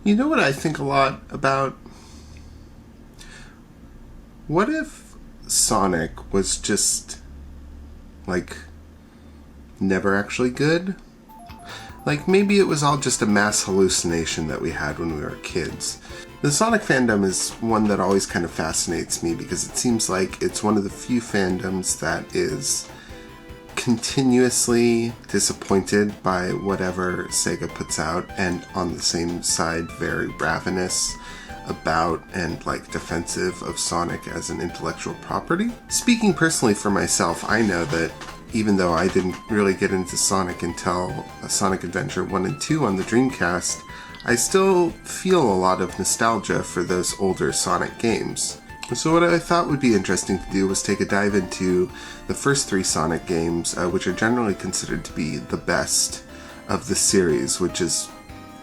You know what I think a lot about? What if Sonic was just, like, never actually good? Like, maybe it was all just a mass hallucination that we had when we were kids. The Sonic fandom is one that always kind of fascinates me because it seems like it's one of the few fandoms that is continuously disappointed by whatever Sega puts out, and on the same side very ravenous about and like defensive of Sonic as an intellectual property. Speaking personally for myself, I know that even though I didn't really get into Sonic until Sonic Adventure 1 and 2 on the Dreamcast, I still feel a lot of nostalgia for those older Sonic games. So what I thought would be interesting to do was take a dive into the first 3 Sonic games, which are generally considered to be the best of the series, which is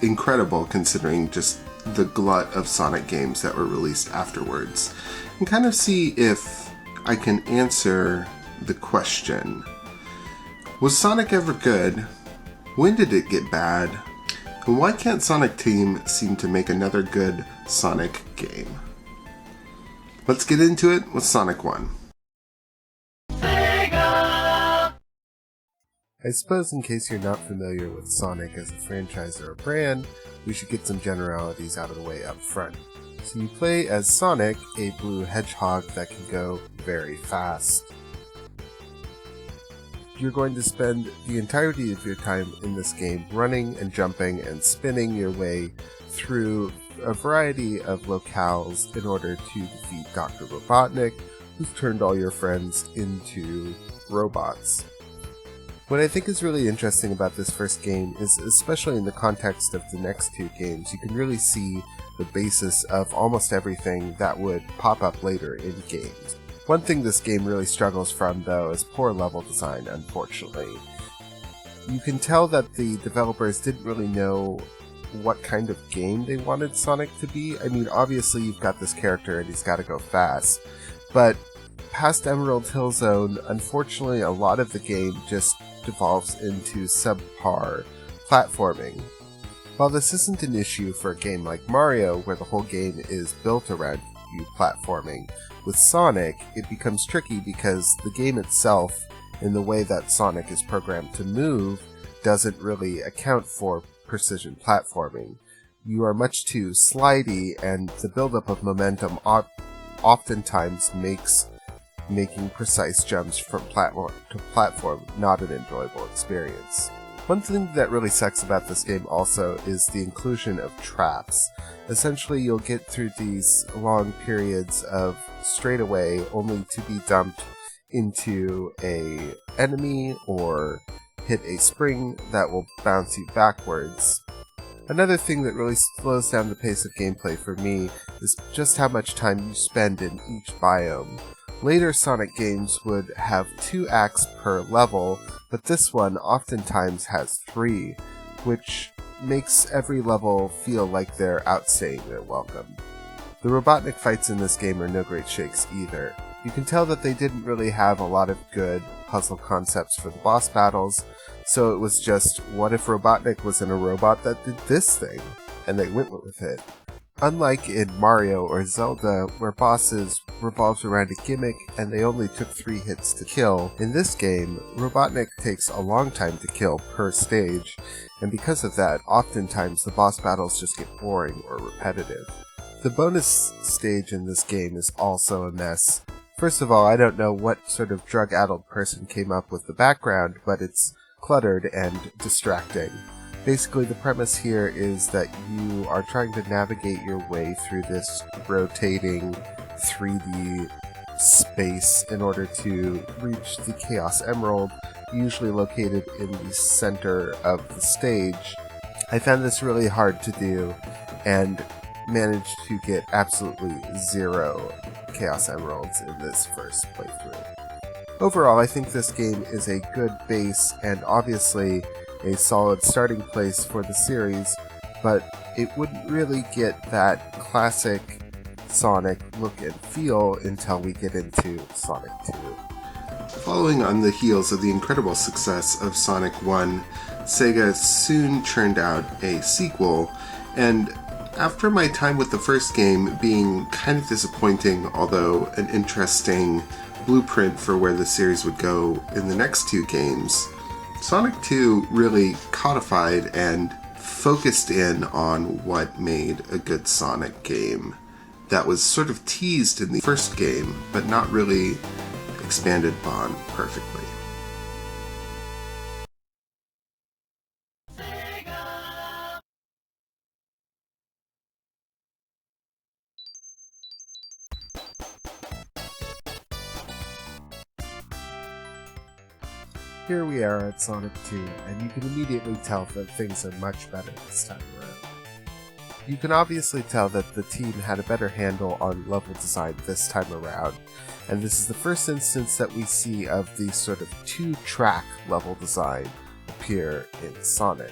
incredible considering just the glut of Sonic games that were released afterwards, and kind of see if I can answer the question, was Sonic ever good? When did it get bad? And why can't Sonic Team seem to make another good Sonic game? Let's get into it with Sonic 1. Sega! I suppose in case you're not familiar with Sonic as a franchise or a brand, we should get some generalities out of the way up front. So you play as Sonic, a blue hedgehog that can go very fast. You're going to spend the entirety of your time in this game running and jumping and spinning your way through a variety of locales in order to defeat Dr. Robotnik, who's turned all your friends into robots. What I think is really interesting about this first game is, especially in the context of the next 2 games, you can really see the basis of almost everything that would pop up later in games. One thing this game really struggles from, though, is poor level design, unfortunately. You can tell that the developers didn't really know what kind of game they wanted Sonic to be. I mean, obviously you've got this character and he's got to go fast, but past Emerald Hill Zone, unfortunately a lot of the game just devolves into subpar platforming. While this isn't an issue for a game like Mario, where the whole game is built around you platforming, with Sonic, it becomes tricky because the game itself, in the way that Sonic is programmed to move, doesn't really account for precision platforming. You are much too slidey, and the buildup of momentum oftentimes makes making precise jumps from platform to platform not an enjoyable experience. One thing that really sucks about this game also is the inclusion of traps. Essentially, you'll get through these long periods of straightaway only to be dumped into a enemy or hit a spring that will bounce you backwards. Another thing that really slows down the pace of gameplay for me is just how much time you spend in each biome. Later Sonic games would have 2 acts per level, but this one oftentimes has 3, which makes every level feel like they're outstaying their welcome. The Robotnik fights in this game are no great shakes either. You can tell that they didn't really have a lot of good puzzle concepts for the boss battles, so it was just, what if Robotnik was in a robot that did this thing? And they went with it. Unlike in Mario or Zelda, where bosses revolves around a gimmick and they only took 3 hits to kill, in this game, Robotnik takes a long time to kill per stage, and because of that, oftentimes the boss battles just get boring or repetitive. The bonus stage in this game is also a mess. First of all, I don't know what sort of drug-addled person came up with the background, but it's cluttered and distracting. Basically, the premise here is that you are trying to navigate your way through this rotating 3D space in order to reach the Chaos Emerald, usually located in the center of the stage. I found this really hard to do and managed to get absolutely 0 Chaos Emeralds in this first playthrough. Overall, I think this game is a good base and obviously a solid starting place for the series, but it wouldn't really get that classic Sonic look and feel until we get into Sonic 2. Following on the heels of the incredible success of Sonic 1, Sega soon churned out a sequel, and After my time with the first game being kind of disappointing, although an interesting blueprint for where the series would go in the next two games, Sonic 2 really codified and focused in on what made a good Sonic game that was sort of teased in the first game, but not really expanded upon perfectly. Here we are at Sonic 2, and you can immediately tell that things are much better this time around. You can obviously tell that the team had a better handle on level design this time around, and this is the first instance that we see of the sort of two-track level design appear in Sonic.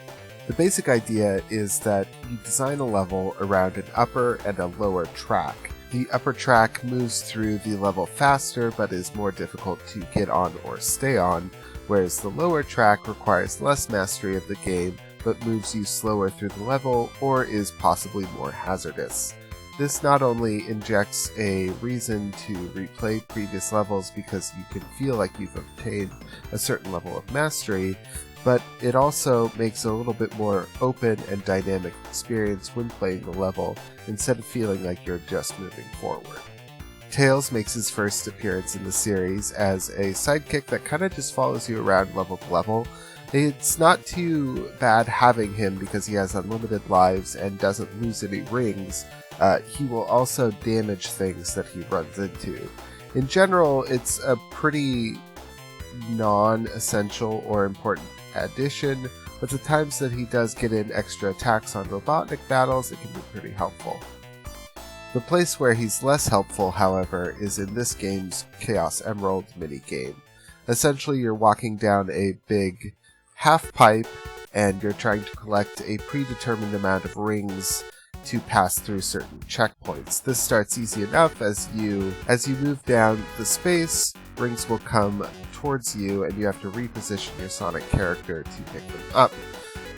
The basic idea is that you design a level around an upper and a lower track. The upper track moves through the level faster but is more difficult to get on or stay on, whereas the lower track requires less mastery of the game but moves you slower through the level or is possibly more hazardous. This not only injects a reason to replay previous levels because you can feel like you've obtained a certain level of mastery, but it also makes a little bit more open and dynamic experience when playing the level instead of feeling like you're just moving forward. Tails makes his first appearance in the series as a sidekick that kind of just follows you around level to level. It's not too bad having him because he has unlimited lives and doesn't lose any rings. He will also damage things that he runs into. In general, it's a pretty non-essential or important addition, but the times that he does get in extra attacks on Robotnik battles, it can be pretty helpful. The place where he's less helpful, however, is in this game's Chaos Emerald minigame. Essentially, you're walking down a big half pipe, and you're trying to collect a predetermined amount of rings to pass through certain checkpoints. This starts easy enough. As you move down the space, rings will come towards you, and you have to reposition your Sonic character to pick them up.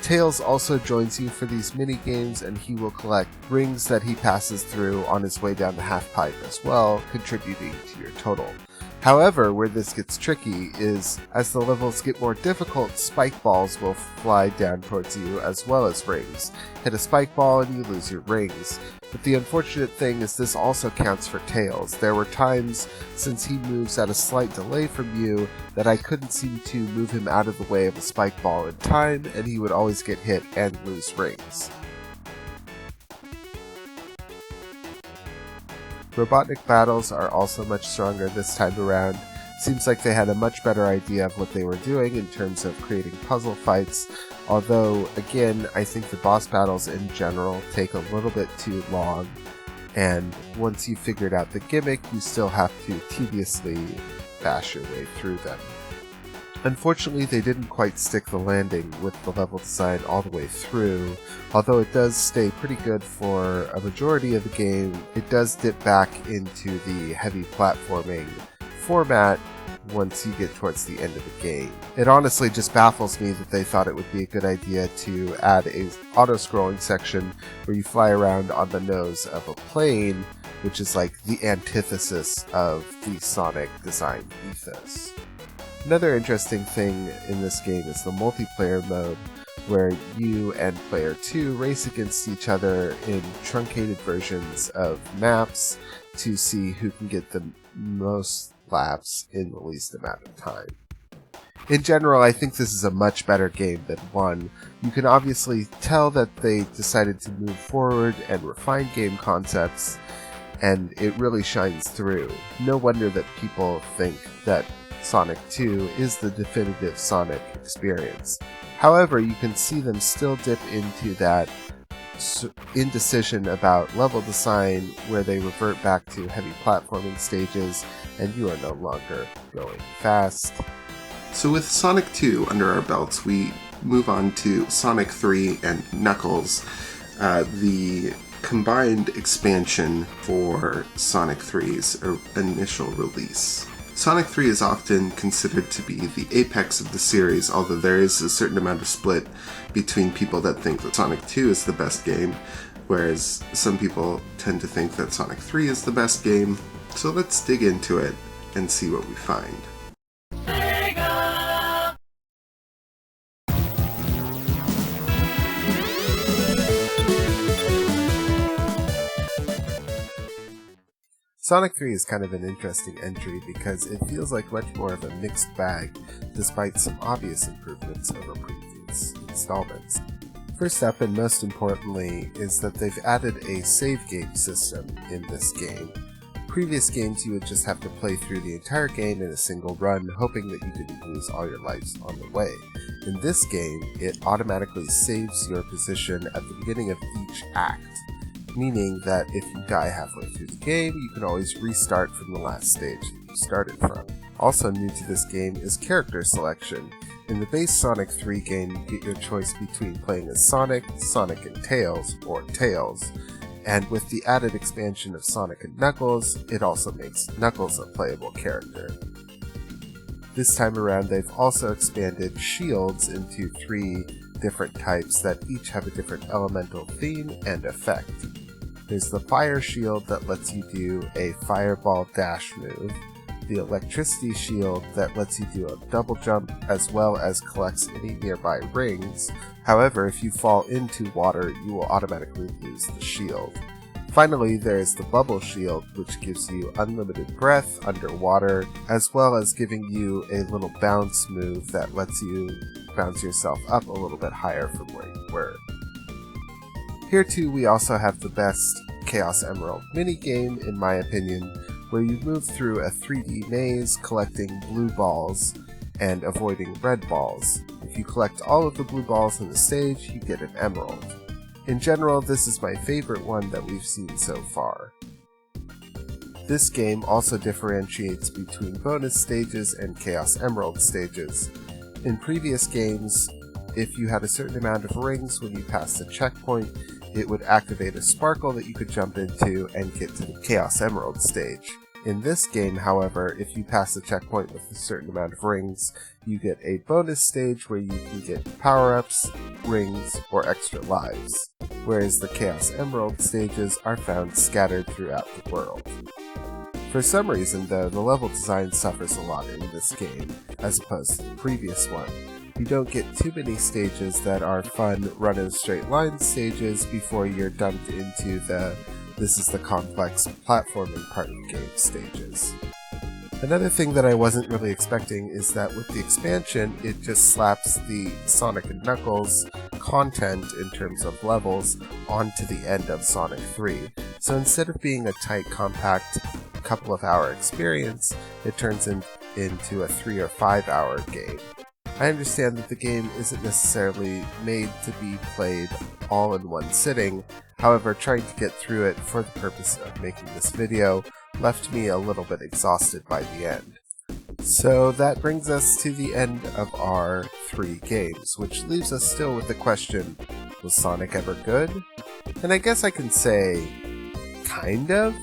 Tails also joins you for these mini games, and he will collect rings that he passes through on his way down the half pipe as well, contributing to your total. However, where this gets tricky is as the levels get more difficult, spike balls will fly down towards you as well as rings. Hit a spike ball and you lose your rings. But the unfortunate thing is this also counts for Tails. There were times, since he moves at a slight delay from you, that I couldn't seem to move him out of the way of a spike ball in time, and he would always get hit and lose rings. Robotnik battles are also much stronger this time around. Seems like they had a much better idea of what they were doing in terms of creating puzzle fights, although, again, I think the boss battles in general take a little bit too long, and once you've figured out the gimmick, you still have to tediously bash your way through them. Unfortunately, they didn't quite stick the landing with the level design all the way through. Although it does stay pretty good for a majority of the game, it does dip back into the heavy platforming format once you get towards the end of the game. It honestly just baffles me that they thought it would be a good idea to add a auto-scrolling section where you fly around on the nose of a plane, which is like the antithesis of the Sonic design ethos. Another interesting thing in this game is the multiplayer mode, where you and player 2 race against each other in truncated versions of maps to see who can get the most laps in the least amount of time. In general, I think this is a much better game than 1. You can obviously tell that they decided to move forward and refine game concepts, and it really shines through. No wonder that people think that Sonic 2 is the definitive Sonic experience. However, you can see them still dip into that indecision about level design where they revert back to heavy platforming stages and you are no longer going fast. So with Sonic 2 under our belts, we move on to Sonic 3 and Knuckles, the combined expansion for Sonic 3's initial release. Sonic 3 is often considered to be the apex of the series, although there is a certain amount of split between people that think that Sonic 2 is the best game, whereas some people tend to think that Sonic 3 is the best game. So let's dig into it and see what we find. Sonic 3 is kind of an interesting entry because it feels like much more of a mixed bag, despite some obvious improvements over previous installments. First up, and most importantly, is that they've added a save game system in this game. Previous games you would just have to play through the entire game in a single run, hoping that you didn't lose all your lives on the way. In this game, it automatically saves your position at the beginning of each act, meaning that if you die halfway through the game, you can always restart from the last stage that you started from. Also new to this game is character selection. In the base Sonic 3 game, you get your choice between playing as Sonic, Sonic and Tails, or Tails. And with the added expansion of Sonic and Knuckles, it also makes Knuckles a playable character. This time around, they've also expanded shields into 3 different types that each have a different elemental theme and effect. There's the fire shield that lets you do a fireball dash move, the electricity shield that lets you do a double jump as well as collects any nearby rings. However, if you fall into water, you will automatically lose the shield. Finally, there's the bubble shield, which gives you unlimited breath underwater, as well as giving you a little bounce move that lets you bounce yourself up a little bit higher from where you were. Here too, we also have the best Chaos Emerald minigame, in my opinion, where you move through a 3D maze collecting blue balls and avoiding red balls. If you collect all of the blue balls in the stage, you get an emerald. In general, this is my favorite one that we've seen so far. This game also differentiates between bonus stages and Chaos Emerald stages. In previous games, if you had a certain amount of rings when you passed a checkpoint, it would activate a sparkle that you could jump into and get to the Chaos Emerald stage. In this game, however, if you pass the checkpoint with a certain amount of rings, you get a bonus stage where you can get power-ups, rings, or extra lives, whereas the Chaos Emerald stages are found scattered throughout the world. For some reason, though, the level design suffers a lot in this game, as opposed to the previous one. You don't get too many stages that are fun run-in-straight-line stages before you're dumped into the this is the complex platforming part of the game stages. Another thing that I wasn't really expecting is that with the expansion, it just slaps the Sonic and Knuckles content in terms of levels onto the end of Sonic 3. So instead of being a tight, compact, couple of hour experience, it turns into a 3 or 5 hour game. I understand that the game isn't necessarily made to be played all in one sitting. However, trying to get through it for the purpose of making this video left me a little bit exhausted by the end. So that brings us to the end of our 3 games, which leaves us still with the question, was Sonic ever good? And I guess I can say, kind of?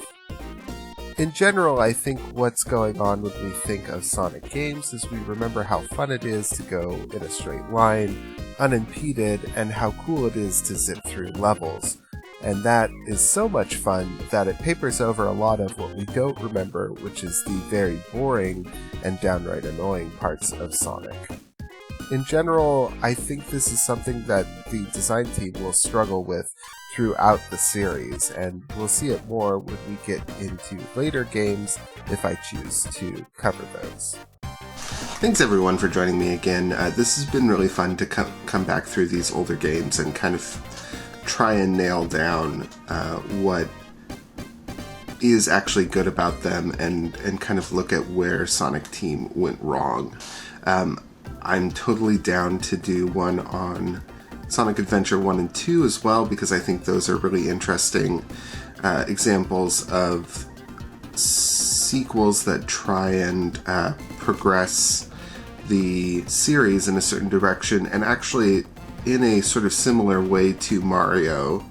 In general, I think what's going on when we think of Sonic games is we remember how fun it is to go in a straight line, unimpeded, and how cool it is to zip through levels. And that is so much fun that it papers over a lot of what we don't remember, which is the very boring and downright annoying parts of Sonic. In general, I think this is something that the design team will struggle with throughout the series, and we'll see it more when we get into later games if I choose to cover those. Thanks everyone for joining me again. This has been really fun to come back through these older games and kind of try and nail down what is actually good about them and kind of look at where Sonic Team went wrong. I'm totally down to do one on Sonic Adventure 1 and 2 as well, because I think those are really interesting examples of sequels that try and progress the series in a certain direction, and actually in a sort of similar way to Mario,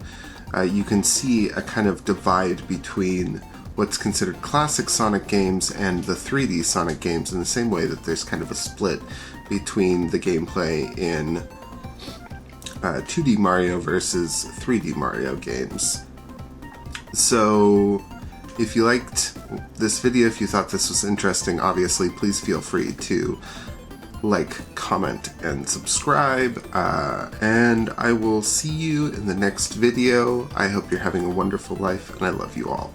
you can see a kind of divide between what's considered classic Sonic games and the 3D Sonic games, in the same way that there's kind of a split between the gameplay in 2D Mario versus 3D Mario games. So if you liked this video, if you thought this was interesting, obviously please feel free to like, comment, and subscribe, and I will see you in the next video. I hope you're having a wonderful life, and I love you all.